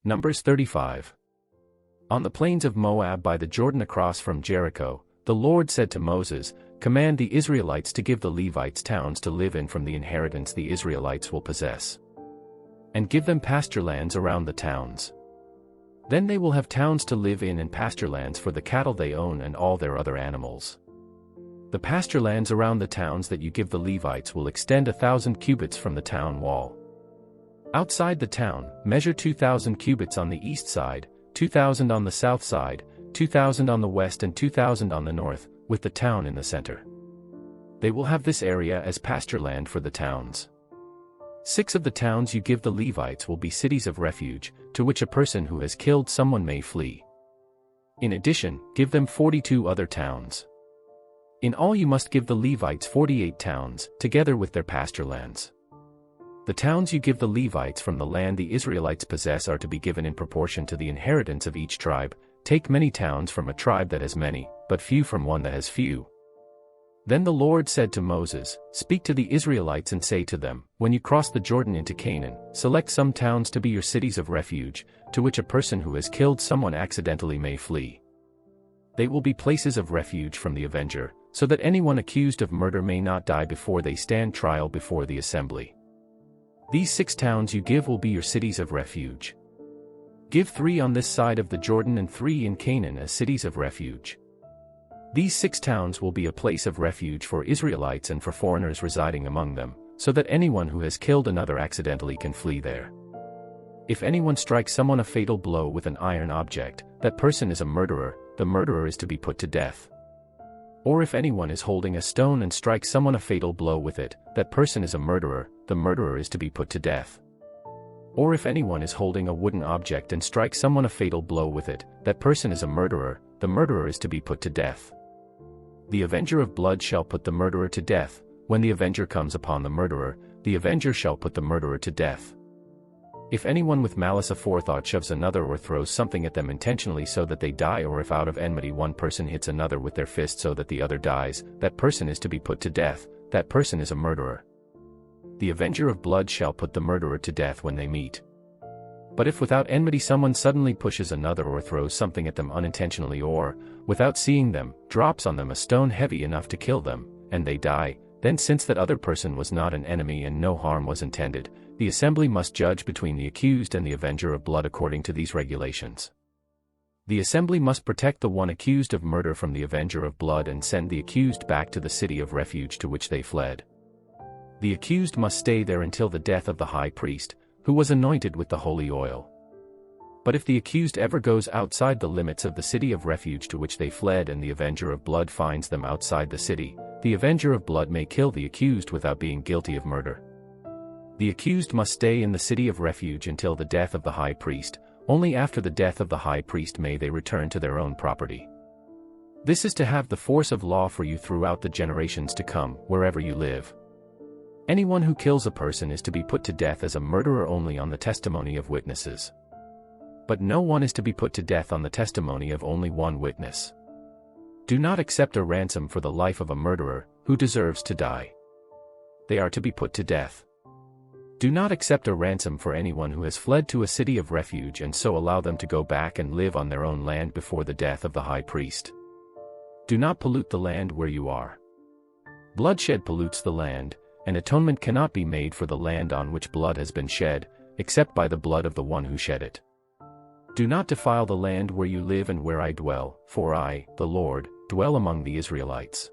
Numbers 35. On the plains of Moab by the Jordan across from Jericho, the Lord said to Moses, "Command the Israelites to give the Levites towns to live in from the inheritance the Israelites will possess. And give them pasture lands around the towns. Then they will have towns to live in and pasture lands for the cattle they own and all their other animals. The pasture lands around the towns that you give the Levites will extend 1,000 cubits from the town wall. Outside the town, measure 2,000 cubits on the east side, 2,000 on the south side, 2,000 on the west and 2,000 on the north, with the town in the center. They will have this area as pasture land for the towns. 6 of the towns you give the Levites will be cities of refuge, to which a person who has killed someone may flee. In addition, give them 42 other towns. In all you must give the Levites 48 towns, together with their pasture lands. The towns you give the Levites from the land the Israelites possess are to be given in proportion to the inheritance of each tribe. Take many towns from a tribe that has many, but few from one that has few." Then the Lord said to Moses, "Speak to the Israelites and say to them, when you cross the Jordan into Canaan, select some towns to be your cities of refuge, to which a person who has killed someone accidentally may flee. They will be places of refuge from the avenger, so that anyone accused of murder may not die before they stand trial before the assembly. These 6 towns you give will be your cities of refuge. Give 3 on this side of the Jordan and 3 in Canaan as cities of refuge. These 6 towns will be a place of refuge for Israelites and for foreigners residing among them, so that anyone who has killed another accidentally can flee there. If anyone strikes someone a fatal blow with an iron object, that person is a murderer, the murderer is to be put to death. Or if anyone is holding a stone and strikes someone a fatal blow with it, that person is a murderer, the murderer is to be put to death. Or if anyone is holding a wooden object and strikes someone a fatal blow with it, that person is a murderer, the murderer is to be put to death. The avenger of blood shall put the murderer to death. When the avenger comes upon the murderer, the avenger shall put the murderer to death. If anyone with malice aforethought shoves another or throws something at them intentionally so that they die, or if out of enmity one person hits another with their fist so that the other dies, that person is to be put to death, that person is a murderer. The avenger of blood shall put the murderer to death when they meet. But if without enmity someone suddenly pushes another or throws something at them unintentionally or, without seeing them, drops on them a stone heavy enough to kill them, and they die, then since that other person was not an enemy and no harm was intended, the assembly must judge between the accused and the avenger of blood according to these regulations. The assembly must protect the one accused of murder from the avenger of blood and send the accused back to the city of refuge to which they fled. The accused must stay there until the death of the high priest, who was anointed with the holy oil. But if the accused ever goes outside the limits of the city of refuge to which they fled and the avenger of blood finds them outside the city, the avenger of blood may kill the accused without being guilty of murder. The accused must stay in the city of refuge until the death of the high priest. Only after the death of the high priest may they return to their own property. This is to have the force of law for you throughout the generations to come, wherever you live. Anyone who kills a person is to be put to death as a murderer only on the testimony of witnesses. But no one is to be put to death on the testimony of only one witness. Do not accept a ransom for the life of a murderer, who deserves to die. They are to be put to death. Do not accept a ransom for anyone who has fled to a city of refuge and so allow them to go back and live on their own land before the death of the high priest. Do not pollute the land where you are. Bloodshed pollutes the land, and atonement cannot be made for the land on which blood has been shed, except by the blood of the one who shed it. Do not defile the land where you live and where I dwell, for I, the Lord, dwell among the Israelites.